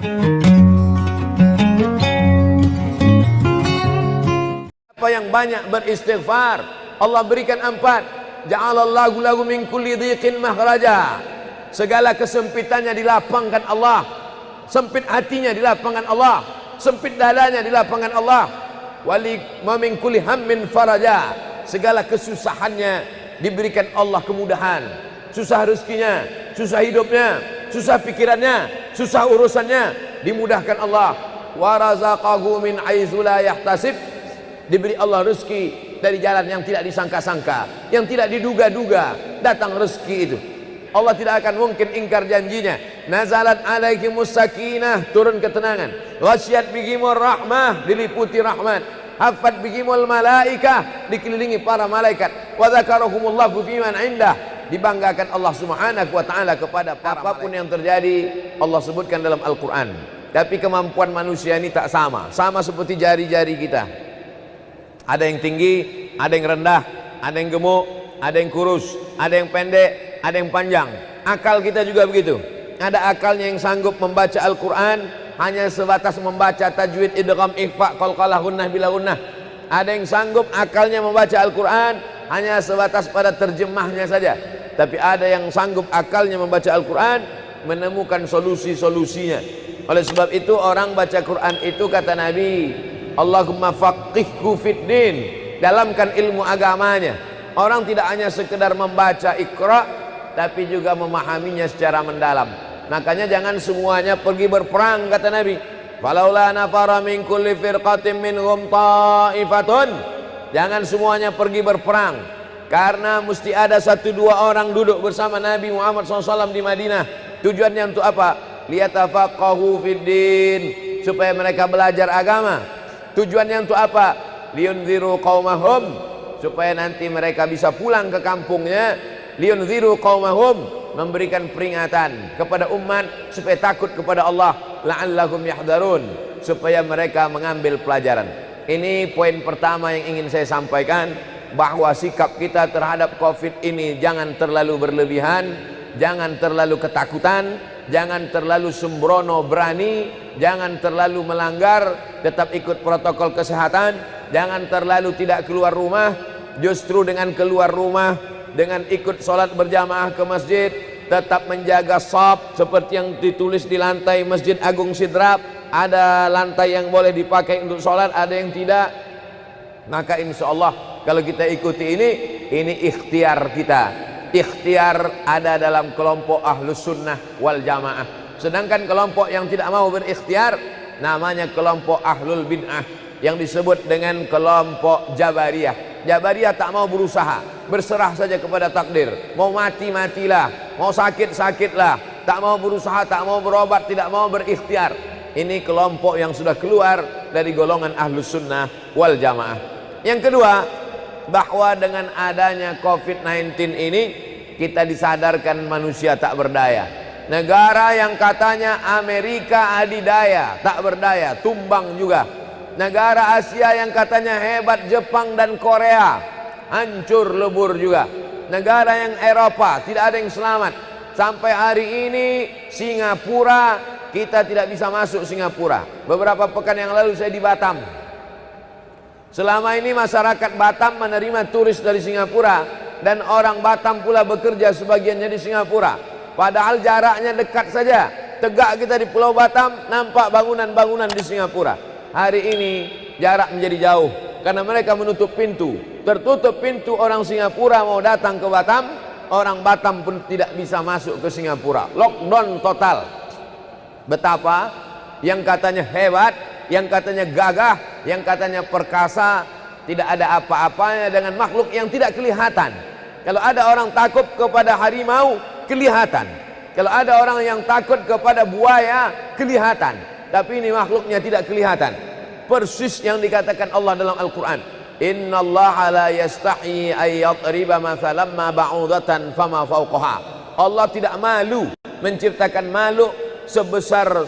Siapa yang banyak beristighfar, Allah berikan 4. Ja'alallahu lahu min kulli dhiqin makhraja. Segala kesempitannya dilapangkan Allah. Sempit hatinya dilapangkan Allah. Sempit dadanya dilapangkan Allah. Wali min kulli hammin faraja. Segala kesusahannya diberikan Allah kemudahan. Susah rezekinya, susah hidupnya, susah pikirannya, susah urusannya, dimudahkan Allah. Wa razaqahu min haitsu la yahtasib. Diberi Allah rezeki dari jalan yang tidak disangka-sangka, yang tidak diduga-duga, datang rezeki itu. Allah tidak akan mungkin ingkar janjinya. Nazalat alaihimus sakinah, turun ketenangan. Ghasyiyat bihimur rahmah, diliputi rahmat. Hafat bihimul malaikah, dikelilingi para malaikat. Wa dzakarahumullahu fiman indah, dibanggakan Allah Subhanahu wa taala kepada apapun yang terjadi. Allah sebutkan dalam Al-Qur'an. Tapi kemampuan manusia ini tak sama, sama seperti jari-jari kita. Ada yang tinggi, ada yang rendah, ada yang gemuk, ada yang kurus, ada yang pendek, ada yang panjang. Akal kita juga begitu. Ada akalnya yang sanggup membaca Al-Quran hanya sebatas membaca tajwid, idgham, ikhfa, qalqalah, gunnah, bila gunnah. Ada yang sanggup akalnya membaca Al-Quran hanya sebatas pada terjemahnya saja. Tapi ada yang sanggup akalnya membaca Al-Quran, menemukan solusi-solusinya. Oleh sebab itu orang baca Quran itu, kata Nabi, Allahumma faqihhu fid din, dalamkan ilmu agamanya. Orang tidak hanya sekedar membaca Iqra, tapi juga memahaminya secara mendalam. Makanya jangan semuanya pergi berperang, kata Nabi. Falaula nafara min kulli firqatin minhum ta'ifatun. Jangan semuanya pergi berperang, karena mesti ada 1-2 orang duduk bersama Nabi Muhammad SAW di Madinah. Tujuannya untuk apa? Liyatafaqahu fid din, supaya mereka belajar agama. Tujuannya untuk apa? Liyunziru qaumahum, supaya nanti mereka bisa pulang ke kampungnya. Liyunziru qaumahum, memberikan peringatan kepada umat supaya takut kepada Allah. La'allahum yahdharun, supaya mereka mengambil pelajaran. Ini poin pertama yang ingin saya sampaikan, bahwa sikap kita terhadap Covid ini jangan terlalu berlebihan, jangan terlalu ketakutan, jangan terlalu sembrono berani, jangan terlalu melanggar, tetap ikut protokol kesehatan, jangan terlalu tidak keluar rumah. Justru dengan keluar rumah, dengan ikut sholat berjamaah ke masjid, tetap menjaga shaf seperti yang ditulis di lantai Masjid Agung Sidrap. Ada lantai yang boleh dipakai untuk sholat, ada yang tidak. Maka insya Allah kalau kita ikuti ini ikhtiar kita. Ikhtiar ada dalam kelompok Ahlus Sunnah wal Jamaah. Sedangkan kelompok yang tidak mau berikhtiar namanya kelompok Ahlul Bid'ah, yang disebut dengan kelompok Jabariyah. Jabariyah tak mau berusaha, berserah saja kepada takdir. Mau mati, matilah. Mau sakit, sakitlah. Tak mau berusaha, tak mau berobat, tidak mau berikhtiar. Ini kelompok yang sudah keluar dari golongan Ahlus Sunnah wal Jamaah. Yang kedua, bahwa dengan adanya COVID-19 ini kita disadarkan manusia tak berdaya. Negara yang katanya Amerika adidaya, tak berdaya, tumbang juga. Negara Asia yang katanya hebat, Jepang dan Korea, hancur lebur juga. Negara yang Eropa tidak ada yang selamat. Sampai hari ini Singapura, kita tidak bisa masuk Singapura. Beberapa pekan yang lalu saya di Batam. Selama ini masyarakat Batam menerima turis dari Singapura, dan orang Batam pula bekerja sebagiannya di Singapura. Padahal jaraknya dekat saja. Tegak kita di Pulau Batam, nampak bangunan-bangunan di Singapura. Hari ini jarak menjadi jauh karena mereka menutup pintu. Tertutup pintu, orang Singapura mau datang ke Batam, orang Batam pun tidak bisa masuk ke Singapura. Lockdown total. Betapa yang katanya hebat, yang katanya gagah, yang katanya perkasa, tidak ada apa-apanya dengan makhluk yang tidak kelihatan. Kalau ada orang takut kepada harimau, kelihatan. Kalau ada orang yang takut kepada buaya, kelihatan. Tapi ini makhluknya tidak kelihatan. Persis yang dikatakan Allah dalam Al-Quran. Innallaha la yastahi ayyatriba mathalan ma ba'udatan fama fawqaha. Allah tidak malu menciptakan makhluk sebesar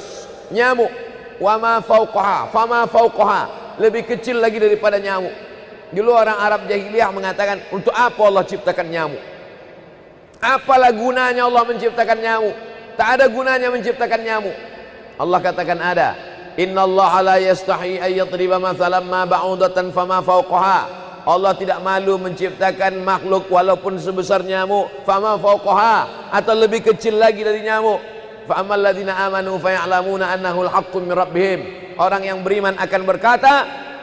nyamuk. Wa ma fawqaha, fama fawqaha, lebih kecil lagi daripada nyamuk. Dulu orang Arab jahiliyah mengatakan, untuk apa Allah ciptakan nyamuk? Apalah gunanya Allah menciptakan nyamuk? Tak ada gunanya menciptakan nyamuk. Allah katakan ada. Innallaha la yastahi ay yadriba mathalan ma ba'udatan fama fawqaha. Allah tidak malu menciptakan makhluk walaupun sebesar nyamuk, fama fawqaha, atau lebih kecil lagi dari nyamuk. Fa ammal ladzina amanu fa ya'lamuna annahu al-haqqu min rabbihim. Orang yang beriman akan berkata,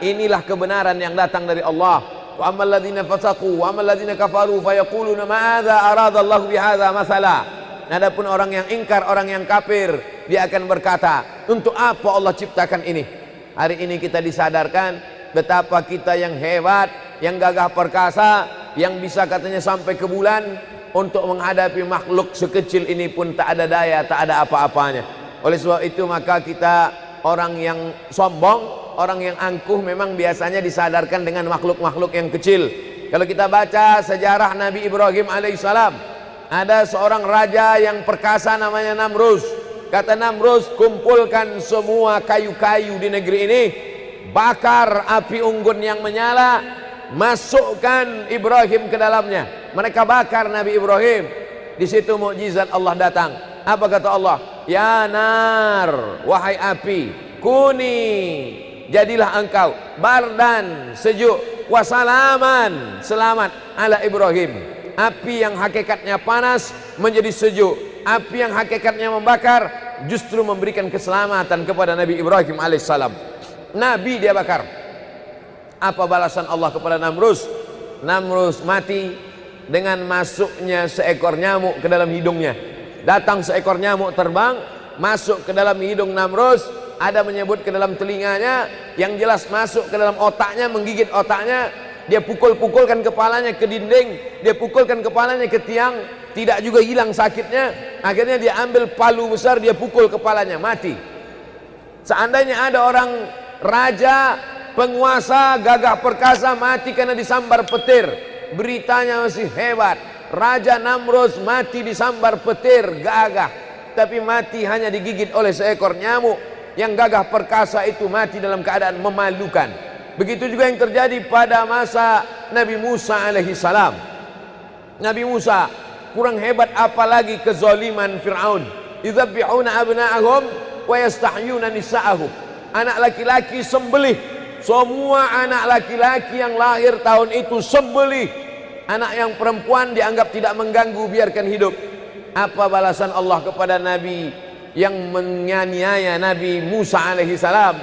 inilah kebenaran yang datang dari Allah. Wa ammal ladzina fasaqu wa ammal ladzina kafaru fa yaquluna ma'adza aradallahu bihadza mathala. Adapun orang yang ingkar, orang yang kafir, dia akan berkata, untuk apa Allah ciptakan ini? Hari ini kita disadarkan betapa kita yang hebat, yang gagah perkasa, yang bisa katanya sampai ke bulan. Untuk menghadapi makhluk sekecil ini pun tak ada daya, tak ada apa-apanya. Oleh sebab itu maka kita orang yang sombong, orang yang angkuh memang biasanya disadarkan dengan makhluk-makhluk yang kecil. Kalau kita baca sejarah Nabi Ibrahim alaihissalam, ada seorang raja yang perkasa namanya Namrus. Kata Namrus, kumpulkan semua kayu-kayu di negeri ini, bakar api unggun yang menyala, masukkan Ibrahim ke dalamnya. Mereka bakar Nabi Ibrahim. Di situ mukjizat Allah datang. Apa kata Allah? Ya nar, wahai api, kuni, jadilah engkau bardan, sejuk, wasalaman, selamat ala Ibrahim. Api yang hakikatnya panas menjadi sejuk, api yang hakikatnya membakar justru memberikan keselamatan kepada Nabi Ibrahim alaihissalam. Nabi dia bakar. Apa balasan Allah kepada Namrus? Namrus mati dengan masuknya seekor nyamuk ke dalam hidungnya. Datang seekor nyamuk terbang, masuk ke dalam hidung Namrus. Ada menyebut ke dalam telinganya, yang jelas masuk ke dalam otaknya, menggigit otaknya. Dia pukul-pukulkan kepalanya ke dinding, dia pukulkan kepalanya ke tiang, tidak juga hilang sakitnya. Akhirnya dia ambil palu besar, dia pukul kepalanya, mati. Seandainya ada orang raja, penguasa, gagah perkasa mati karena disambar petir, beritanya masih hebat. Raja Namrus mati disambar petir, gagah, tapi mati hanya digigit oleh seekor nyamuk. Yang gagah perkasa itu mati dalam keadaan memalukan. Begitu juga yang terjadi pada masa Nabi Musa alaihi salam. Nabi Musa kurang hebat apalagi kezaliman Fir'aun. Yudzabbihuna abna'ahum wa yastahyuna nisa'ahum. Anak laki-laki sembelih. Semua anak laki-laki yang lahir tahun itu sembelih. Anak yang perempuan dianggap tidak mengganggu, biarkan hidup. Apa balasan Allah kepada Nabi yang menganiaya Nabi Musa alaihi salam?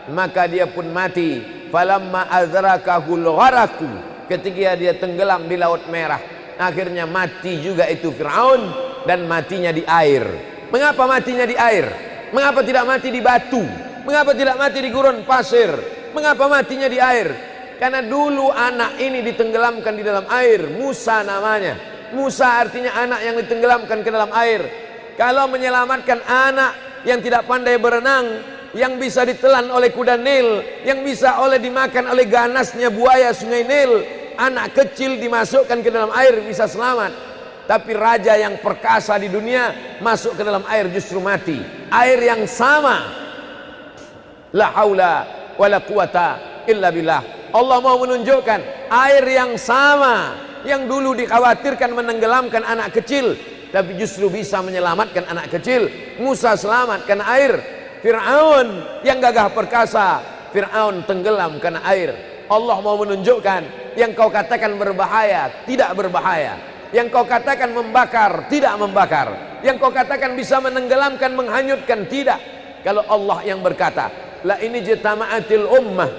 Maka dia pun mati. Falamma azrakahul gharaku, ketika dia tenggelam di Laut Merah, akhirnya mati juga itu Fir'aun, dan matinya di air. Mengapa matinya di air? Mengapa tidak mati di batu? Mengapa tidak mati di gurun pasir? Mengapa matinya di air? Karena dulu anak ini ditenggelamkan di dalam air. Musa namanya. Musa artinya anak yang ditenggelamkan ke dalam air. Kalau menyelamatkan anak yang tidak pandai berenang, yang bisa ditelan oleh kuda Nil, yang bisa dimakan oleh ganasnya buaya sungai Nil, anak kecil dimasukkan ke dalam air bisa selamat. Tapi raja yang perkasa di dunia masuk ke dalam air justru mati. Air yang sama. La haula wala quwata illa billah. Allah mau menunjukkan air yang sama, yang dulu dikhawatirkan menenggelamkan anak kecil, tapi justru bisa menyelamatkan anak kecil. Musa selamat karena air. Fir'aun yang gagah perkasa, Fir'aun tenggelam karena air. Allah mau menunjukkan yang kau katakan berbahaya tidak berbahaya, yang kau katakan membakar tidak membakar, yang kau katakan bisa menenggelamkan, menghanyutkan tidak. Kalau Allah yang berkata, la ini jitama'atil ummah,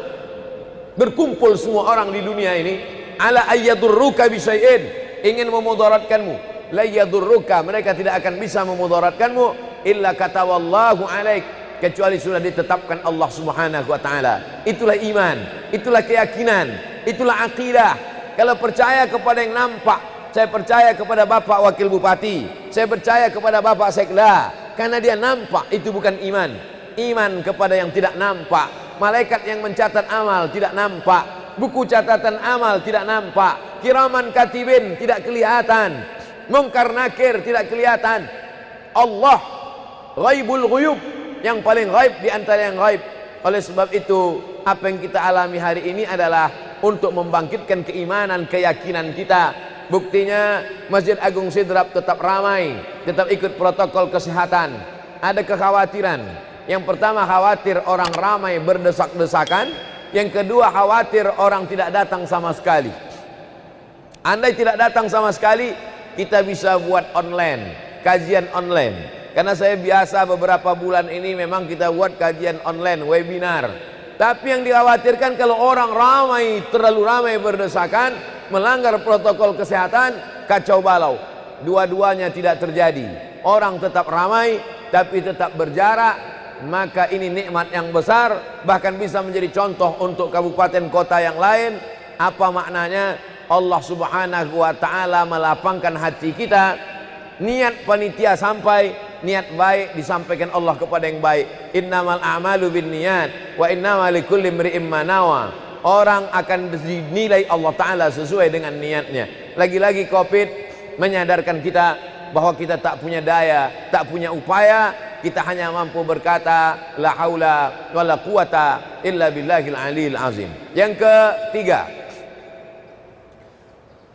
berkumpul semua orang di dunia ini, ala ayyadurruka bisyai'in, ingin memudaratkanmu, la yadurruka, mereka tidak akan bisa memudaratkanmu, illa katawallahu alaik, kecuali sudah ditetapkan Allah subhanahu wa ta'ala. Itulah iman, itulah keyakinan, itulah akidah. Kalau percaya kepada yang nampak, saya percaya kepada Bapak Wakil Bupati, saya percaya kepada Bapak Sekda, karena dia nampak, itu bukan iman. Iman kepada yang tidak nampak. Malaikat yang mencatat amal tidak nampak, buku catatan amal tidak nampak, kiraman katibin tidak kelihatan, mungkar nakir tidak kelihatan. Allah ghaibul ghuyub, yang paling ghaib di antara yang ghaib. Oleh sebab itu, apa yang kita alami hari ini adalah untuk membangkitkan keimanan, keyakinan kita. Buktinya Masjid Agung Sidrap tetap ramai, tetap ikut protokol kesehatan. Ada kekhawatiran, Yang pertama, khawatir orang ramai berdesak-desakan. Yang kedua, khawatir orang tidak datang sama sekali. Andai tidak datang sama sekali, kita bisa buat online, kajian online. Karena saya biasa beberapa bulan ini memang kita buat kajian online, webinar. Tapi yang dikhawatirkan kalau orang ramai, terlalu ramai berdesakan, melanggar protokol kesehatan, kacau balau. Dua-duanya tidak terjadi. Orang tetap ramai, tapi tetap berjarak. Maka ini nikmat yang besar, bahkan bisa menjadi contoh untuk kabupaten kota yang lain. Apa maknanya? Allah subhanahu wa ta'ala melapangkan hati kita. Niat panitia sampai, niat baik disampaikan Allah kepada yang baik. Innamal a'malu bin niat wa innamal likulli imri'in ma nawa. Orang akan dinilai Allah ta'ala sesuai dengan niatnya. Lagi-lagi Covid menyadarkan kita bahwa kita tak punya daya, tak punya upaya. Kita hanya mampu berkata la haula wala quwata illa billahil aliyil azim. Yang ketiga,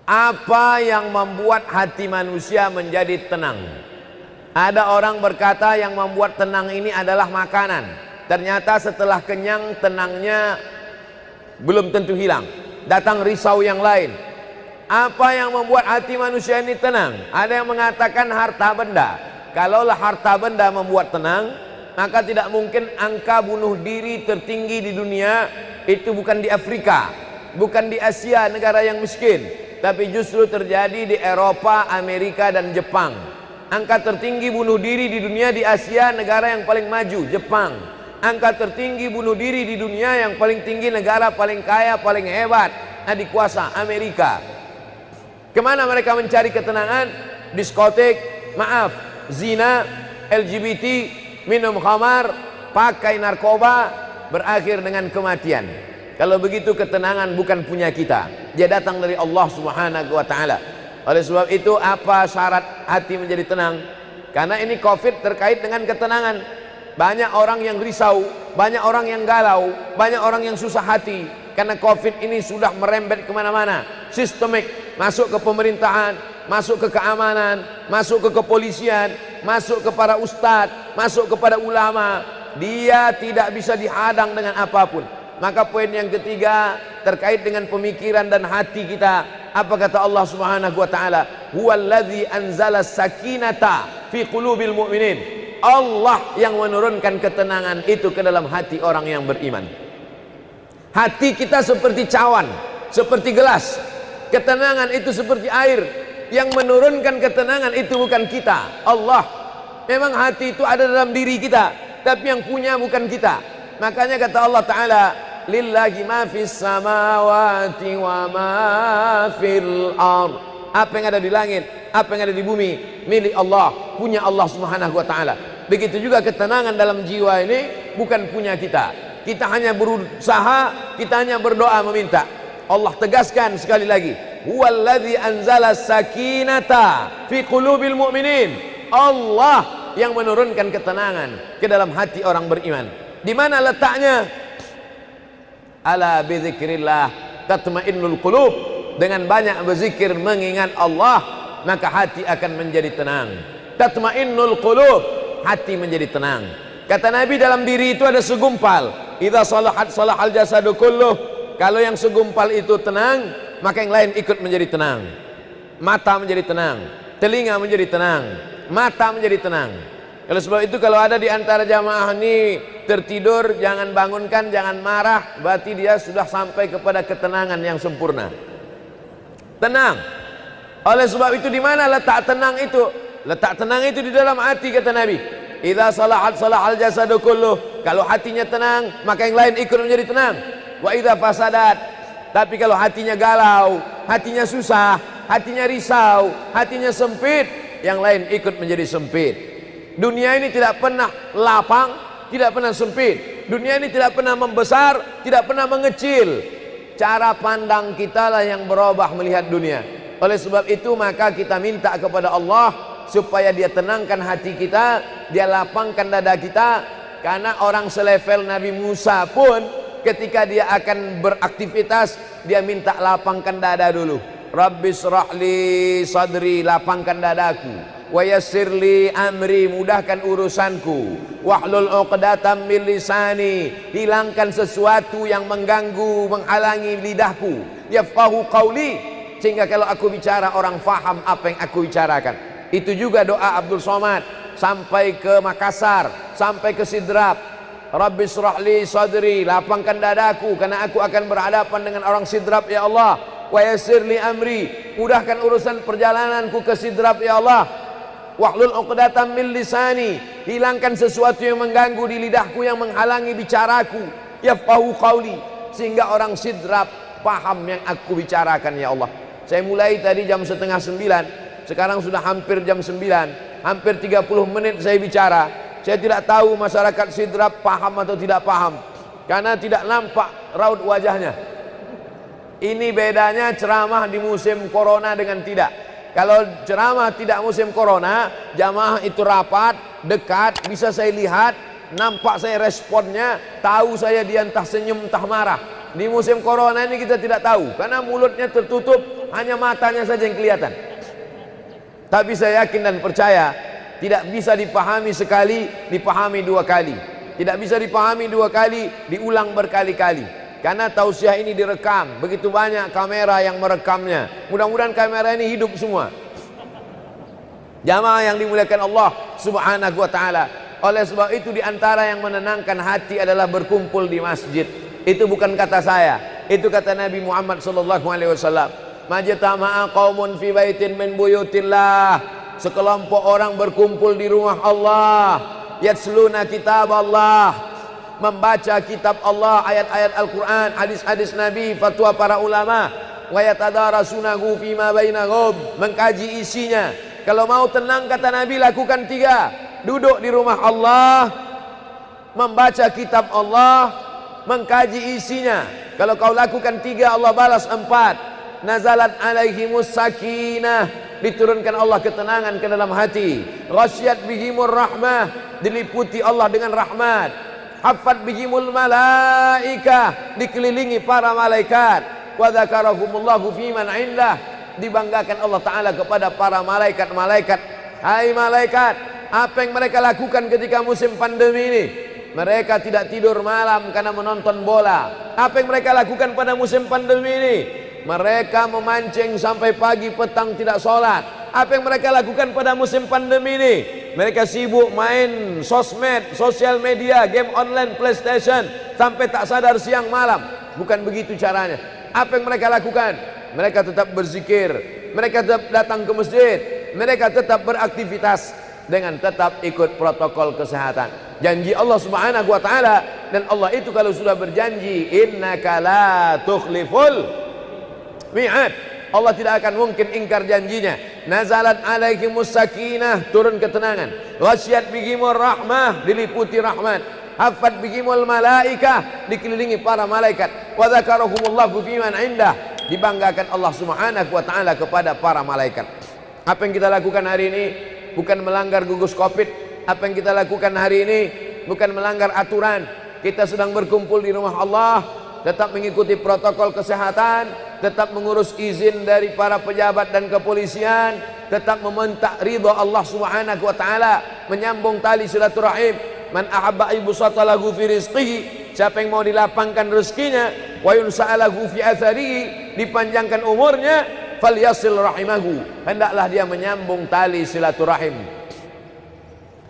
apa yang membuat hati manusia menjadi tenang? Ada orang berkata yang membuat tenang ini adalah makanan. Ternyata setelah kenyang, tenangnya belum tentu hilang. Datang risau yang lain. Apa yang membuat hati manusia ini tenang? Ada yang mengatakan harta benda. Kalaulah harta benda membuat tenang, maka tidak mungkin angka bunuh diri tertinggi di dunia itu bukan di Afrika, bukan di Asia, negara yang miskin, tapi justru terjadi di Eropa, Amerika, dan Jepang. Angka tertinggi bunuh diri di dunia di Asia, negara yang paling maju, Jepang. Angka tertinggi bunuh diri di dunia yang paling tinggi, negara paling kaya, paling hebat, adikuasa, Amerika. Kemana mereka mencari ketenangan? Diskotik, maaf, zina, LGBT, minum khamar, pakai narkoba, berakhir dengan kematian. Kalau begitu ketenangan bukan punya kita, dia datang dari Allah subhanahu wa ta'ala. Oleh sebab itu, apa syarat hati menjadi tenang? Karena ini Covid terkait dengan ketenangan. Banyak orang yang risau, banyak orang yang galau, banyak orang yang susah hati. Karena Covid ini sudah merembet kemana-mana, sistemik, masuk ke pemerintahan, masuk ke keamanan, masuk ke kepolisian, masuk kepada ustadz, masuk kepada ulama. Dia tidak bisa dihadang dengan apapun. Maka poin yang ketiga terkait dengan pemikiran dan hati kita. Apa kata Allah subhanahu wa ta'ala? Huwallazi anzala sakinata fi qulubil mu'minin. Allah yang menurunkan ketenangan itu ke dalam hati orang yang beriman. Hati kita seperti cawan, seperti gelas. Ketenangan itu seperti air. Yang menurunkan ketenangan itu bukan kita, Allah. Memang hati itu ada dalam diri kita, tapi yang punya bukan kita. Makanya kata Allah Ta'ala, lillahi ma fis samawati wa ma fil ard. Apa yang ada di langit, apa yang ada di bumi, milik Allah, punya Allah subhanahu wa ta'ala. Begitu juga ketenangan dalam jiwa ini bukan punya kita. Kita hanya berusaha, kita hanya berdoa meminta. Allah tegaskan sekali lagi, huwallazi anzala sakinata fi qulubil mu'minin. Allah yang menurunkan ketenangan ke dalam hati orang beriman. Di mana letaknya? Ala bizikrillah tatmainnul qulub. Dengan banyak berzikir mengingat Allah, maka hati akan menjadi tenang. Tatmainnul qulub, hati menjadi tenang. Kata Nabi, dalam diri itu ada segumpal. Idza salahat salahal jasadu kulluh. Kalau yang segumpal itu tenang, maka yang lain ikut menjadi tenang. Mata menjadi tenang, telinga menjadi tenang, mata menjadi tenang. Oleh sebab itu, kalau ada di antara jamaah ini tertidur, jangan bangunkan, jangan marah, berarti dia sudah sampai kepada ketenangan yang sempurna. Tenang. Oleh sebab itu, di mana letak tenang itu? Letak tenang itu di dalam hati, kata Nabi. Idza salahat salahal jasadu kulluh. Kalau hatinya tenang, maka yang lain ikut menjadi tenang. Wa idza fasadat, tapi kalau hatinya galau, hatinya susah, hatinya risau, hatinya sempit, yang lain ikut menjadi sempit. Dunia ini tidak pernah lapang, tidak pernah sempit. Dunia ini tidak pernah membesar, tidak pernah mengecil. Cara pandang kita lah yang berubah melihat dunia. Oleh sebab itu, maka kita minta kepada Allah supaya dia tenangkan hati kita, dia lapangkan dada kita. Karena orang selevel Nabi Musa pun ketika dia akan beraktivitas, dia minta lapangkan dada dulu. Rabbi shrah li sadri, lapangkan dadaku. Wa yassir li amri, mudahkan urusanku. Wahlul 'uqdatam min lisani, hilangkan sesuatu yang mengganggu, menghalangi lidahku. Yafqahu qauli, sehingga kalau aku bicara orang faham apa yang aku bicarakan. Itu juga doa Abdul Somad sampai ke Makassar, sampai ke Sidrap. Rabbi shrah li sadri, lapangkan dadaku karena aku akan berhadapan dengan orang Sidrap ya Allah. Wa yassir li amri, mudahkan urusan perjalananku ke Sidrap ya Allah. Wahlul 'uqdatam min lisani, hilangkan sesuatu yang mengganggu di lidahku, yang menghalangi bicaraku. Yafqahu qauli, sehingga orang Sidrap paham yang aku bicarakan ya Allah. Saya mulai tadi jam setengah 9, sekarang sudah hampir jam 9, hampir 30 menit saya bicara. Saya tidak tahu masyarakat Sidrap paham atau tidak paham, karena tidak nampak raut wajahnya. Ini bedanya ceramah di musim corona dengan tidak. Kalau ceramah tidak musim corona, jamaah itu rapat, dekat, bisa saya lihat, nampak saya responnya, tahu saya dia entah senyum entah marah. Di musim corona ini kita tidak tahu, karena mulutnya tertutup, hanya matanya saja yang kelihatan. Tapi saya yakin dan percaya, tidak bisa dipahami sekali, dipahami dua kali. Tidak bisa dipahami dua kali, diulang berkali-kali. Karena tausiah ini direkam, begitu banyak kamera yang merekamnya. Mudah-mudahan kamera ini hidup semua. Jamaah yang dimuliakan Allah Subhanahu wa taala. Oleh sebab itu di antara yang menenangkan hati adalah berkumpul di masjid. Itu bukan kata saya, itu kata Nabi Muhammad sallallahu alaihi wasallam. Majtama'a qaumun fi baitin min buyutillah. Sekelompok orang berkumpul di rumah Allah, yatsluna kitab Allah, membaca kitab Allah, ayat-ayat Al-Quran, hadis-hadis Nabi, fatwa para ulama, wa yatadarasunahu fima bainahum, mengkaji isinya. Kalau mau tenang kata Nabi, lakukan 3: duduk di rumah Allah, membaca kitab Allah, mengkaji isinya. Kalau kau lakukan 3, Allah balas 4. Nazalat alaihimus sakinah, diturunkan Allah ketenangan ke dalam hati. Ghasyat bihimur rahmah, diliputi Allah dengan rahmat. Haffat bihimul malaikah, dikelilingi para malaikat. Wa dzakarahumullahu fiman indah, dibanggakan Allah Ta'ala kepada para malaikat-malaikat. Hai malaikat, apa yang mereka lakukan ketika musim pandemi ini? Mereka tidak tidur malam karena menonton bola. Apa yang mereka lakukan pada musim pandemi ini? Mereka memancing sampai pagi petang tidak sholat. Apa yang mereka lakukan pada musim pandemi ini? Mereka sibuk main sosmed, sosial media, game online, PlayStation, sampai tak sadar siang malam. Bukan begitu caranya. Apa yang mereka lakukan? Mereka tetap berzikir, mereka tetap datang ke masjid, mereka tetap beraktivitas dengan tetap ikut protokol kesehatan. Janji Allah Subhanahu wa taala, dan Allah itu kalau sudah berjanji, innaka la tukhliful mi'ad, Allah tidak akan mungkin ingkar janjinya. Nazalat alaihimus sakinah, turun ketenangan. Ghasyat bihimur rahmah, diliputi rahmat. Haffat bihimul malaikah, dikelilingi para malaikat. Wa dzakarahumullahu fiman indah, dibanggakan Allah Subhanahu wa taala kepada para malaikat. Apa yang kita lakukan hari ini bukan melanggar gugus Covid. Apa yang kita lakukan hari ini bukan melanggar aturan. Kita sedang berkumpul di rumah Allah, tetap mengikuti protokol kesehatan, tetap mengurus izin dari para pejabat dan kepolisian, tetap meminta ridha Allah Subhanahu wa taala, menyambung tali silaturahim. Man ahabba ibsata lahu fi rizqihi, siapa yang mau dilapangkan rezekinya, wa yunsa'alahu fi atharihi, dipanjangkan umurnya, falyasil rahimahu, hendaklah dia menyambung tali silaturahim.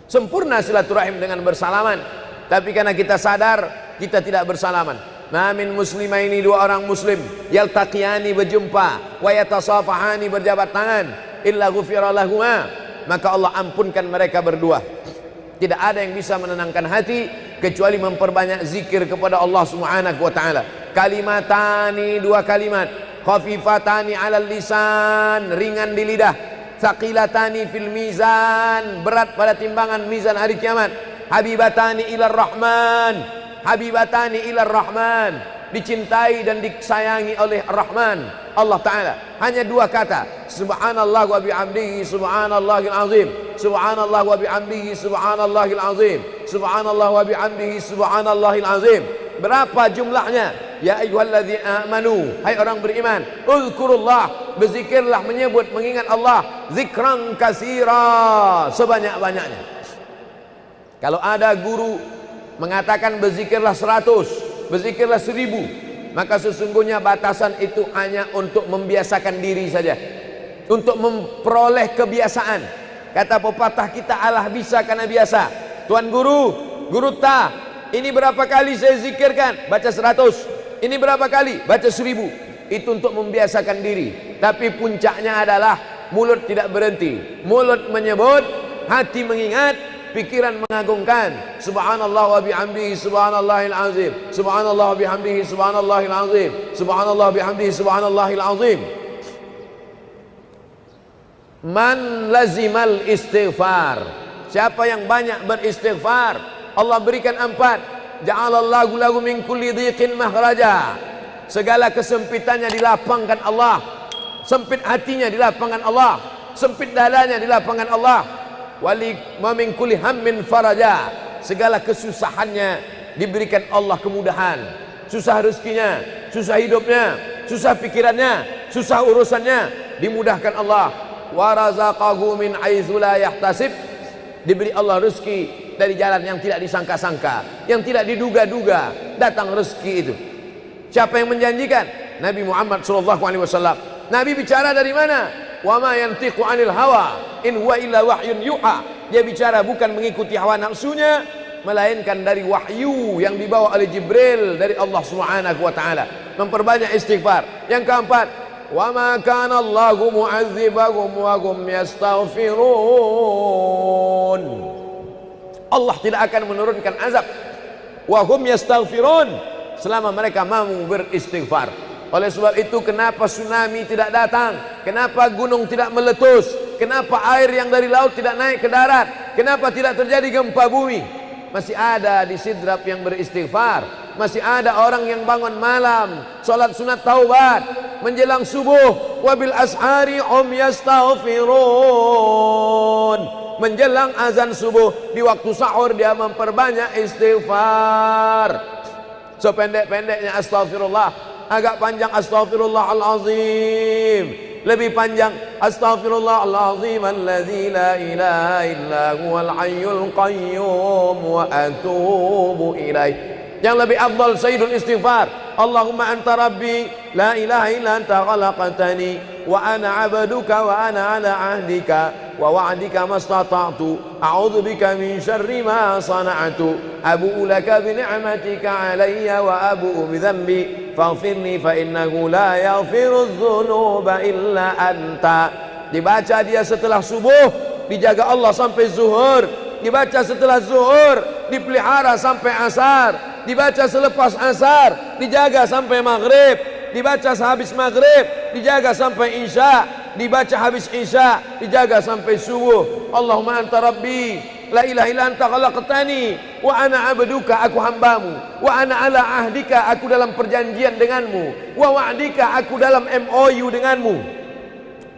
Sempurna silaturahim dengan bersalaman, tapi karena kita sadar kita tidak bersalaman. Min muslimaini, 2 orang muslim, yaltaqiyani, berjumpa, wa yatasafahani, berjabat tangan, illa ghufira lahuma, maka Allah ampunkan mereka berdua. Tidak ada yang bisa menenangkan hati kecuali memperbanyak zikir kepada Allah Subhanahu wa taala. Kalimatani, 2 kalimat, khafifatani 'alal lisan, ringan di lidah, tsaqilatani fil mizan, berat pada timbangan mizan hari kiamat. Habibatani ilar rahman, habibatani ilar rahman, dicintai dan disayangi oleh Rahman Allah Ta'ala. Hanya 2 kata, subhanallah wa bihamdihi subhanallahil azim, subhanallah wa bihamdihi subhanallahil azim, subhanallah wa bihamdihi subhanallahil azim. Berapa jumlahnya? Ya ayyuhalladzina amanu, hai orang beriman, uzkurullah, berzikirlah, menyebut, mengingat Allah, zikran katsira, sebanyak-banyaknya. Kalau ada guru mengatakan berzikirlah 100, berzikirlah 1000, maka sesungguhnya batasan itu hanya untuk membiasakan diri saja, untuk memperoleh kebiasaan. Kata pepatah kita, Allah bisa karena biasa. Tuan guru ta, ini berapa kali saya zikirkan? Baca 100. Ini berapa kali? Baca 1000. Itu untuk membiasakan diri. Tapi puncaknya adalah mulut tidak berhenti. Mulut menyebut, hati mengingat, pikiran mengagungkan. Subhanallah wa bihamdihi subhanallahil azim. Subhanallah wa bihamdihi subhanallahil azim. Subhanallah wa bihamdihi subhanallahil azim. Man lazimal istighfar, siapa yang banyak beristighfar, Allah berikan 4. Ja'alallahu lahu min kulli dhiqin makhraja, segala kesempitannya dilapangkan Allah, sempit hatinya dilapangkan Allah, sempit dadanya dilapangkan Allah. Wali min kulli hammin faraja, segala kesusahannya diberikan Allah kemudahan. Susah rezekinya, susah hidupnya, susah pikirannya, susah urusannya, dimudahkan Allah. Wa razaqahu min haitsu la yahtasib, diberi Allah rezeki dari jalan yang tidak disangka-sangka, yang tidak diduga-duga, datang rezeki itu. Siapa yang menjanjikan? Nabi Muhammad SAW. Nabi bicara dari mana? Wa ma yantiqu 'anil hawa in huwa illa wahyun yuha. Dia bicara bukan mengikuti hawa nafsunya, melainkan dari wahyu yang dibawa oleh Jibril dari Allah Subhanahu wa taala. Memperbanyak istighfar. Yang keempat, wa ma kana Allahu mu'adzibahum wa hum yastaghfirun. Allah tidak akan menurunkan azab wa hum yastaghfirun, selama mereka mampu beristighfar. Oleh sebab itu, kenapa tsunami tidak datang? Kenapa gunung tidak meletus? Kenapa air yang dari laut tidak naik ke darat? Kenapa tidak terjadi gempa bumi? Masih ada di Sidrap yang beristighfar. Masih ada orang yang bangun malam, salat sunat taubat menjelang subuh. Wabil ashari hum yastaghfirun. Menjelang azan subuh, di waktu sahur dia memperbanyak istighfar. Sependek-pendeknya astaghfirullah, agak panjang astaghfirullahalazim, lebih panjang astaghfirullahalazim alladzi la ilaha illa huwal hayyul qayyum wa atubu ilaih. Yang lebih afdal sayyidul istighfar, Allahumma anta rabbi la ilaha illa anta khalaqtani wa ana 'abduka wa ana 'ala 'ahdika wa wa'dika mastata'tu a'udzu bika min syarri ma sana'tu abu'u laka bi ni'matika 'alayya wa abu'u bi dhanbi faghfirli fa innahu la yaghfiru dzunuba illa anta. Dibaca dia setelah subuh, dijaga Allah sampai zuhur. Dibaca setelah zuhur, dipelihara sampai asar. Dibaca selepas asar, dijaga sampai maghrib. Dibaca sehabis maghrib, dijaga sampai isya. Dibaca habis isya, dijaga sampai subuh. Allahumma anta rabbi la ilaha illa anta khalaqtani wa ana 'abduka, aku hambamu, wa ana 'ala ahdika, aku dalam perjanjian denganmu, wa wa'dika, aku dalam MOU denganmu,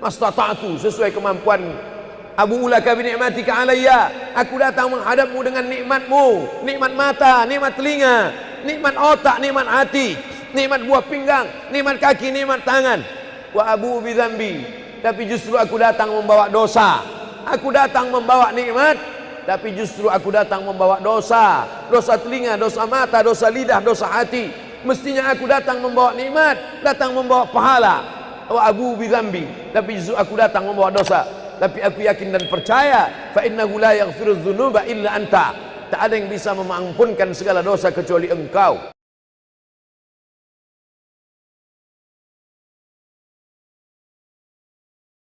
mastata'tu, sesuai kemampuanmu. Abu ulaka bi ni'matika alayya, aku datang menghadapmu dengan nikmatmu, nikmat mata, nikmat telinga, nikmat otak, nikmat hati, nikmat buah pinggang, nikmat kaki, nikmat tangan. Wa abu bi dzambi, tapi justru aku datang membawa dosa. Aku datang membawa nikmat, tapi justru aku datang membawa dosa. Dosa telinga, dosa mata, dosa lidah, dosa hati. Mestinya aku datang membawa nikmat, datang membawa pahala. Wa abu bi dzambi, tapi justru aku datang membawa dosa. Tapi aku yakin dan percaya, fa innahu la yaghfiru dzunuba illa anta, tak ada yang bisa mengampunkan segala dosa kecuali engkau.